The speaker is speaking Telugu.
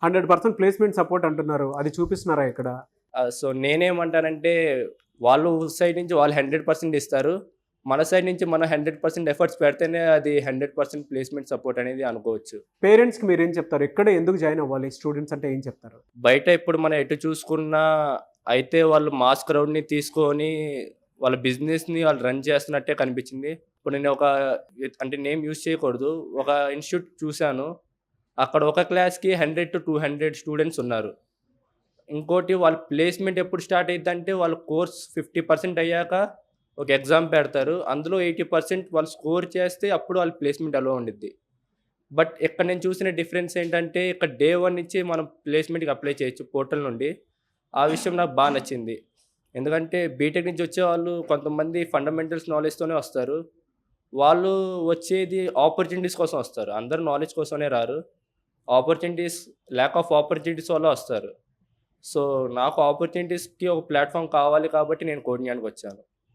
100% ప్లేస్‌మెంట్ సపోర్ట్ అంటున్నారు. అది చూపిస్తున్నారా ఇక్కడ? సో నేనేమంటానంటే, వాళ్ళు సైడ్ నుంచి వాళ్ళు 100% ఇస్తారు. మన సైడ్ నుంచి మనం 100% ఎఫర్ట్స్ పెడితేనే అది 100% ప్లేస్‌మెంట్ సపోర్ట్ అనేది అనుకోవచ్చు. పేరెంట్స్‌కి మీరేం చెప్తారు? ఇక్కడే ఎందుకు జాయిన్ అవ్వాలి స్టూడెంట్స్ అంటే ఏం చెప్తారు? బయట ఇప్పుడు మనం ఎటు చూసుకున్నా అయితే వాళ్ళు మాస్ క్రౌడ్‌ని తీసుకొని వాళ్ళ బిజినెస్‌ని వాళ్ళు రన్ చేస్తున్నట్టే కనిపించింది. ఇప్పుడు నేను అంటే నేమ్ యూజ్ చేయకూడదు. ఒక ఇన్‌స్టిట్యూట్ చూసాను. అక్కడ ఒక క్లాస్‌కి 100-200 స్టూడెంట్స్ ఉన్నారు. ఇంకోటి వాళ్ళ ప్లేస్‌మెంట్ ఎప్పుడు స్టార్ట్ అయిద్దంటే వాళ్ళ కోర్స్ 50% అయ్యాక ఒక ఎగ్జామ్ పెడతారు. అందులో 80% వాళ్ళు స్కోర్ చేస్తే అప్పుడు వాళ్ళ ప్లేస్‌మెంట్ అలో ఉండిద్ది. బట్ ఇక్కడ నేను చూసిన డిఫరెన్స్ ఏంటంటే ఇక్కడ డే 1 నుంచి మనం ప్లేస్‌మెంట్‌కి అప్లై చేయొచ్చు పోర్టల్ నుండి. ఆ విషయం నాకు బా నచ్చింది. ఎందుకంటే బీటెక్ నుంచి వచ్చేవాళ్ళు కొంతమంది ఫండమెంటల్స్ నాలెడ్జ్‌తోనే వస్తారు. వాళ్ళు వచ్చేది ఆపర్చునిటీస్ కోసం వస్తారు. అందరూ నాలెడ్జ్ కోసమనే రారు. ల్యాక్ ఆఫ్ ఆపర్చునిటీస్ వల్ల వస్తారు. సో, నాకు ఆపర్చునిటీస్‌కి ఒక ప్లాట్‌ఫార్మ్ కావాలి కాబట్టి నేను కోడింగ్ వచ్చాను.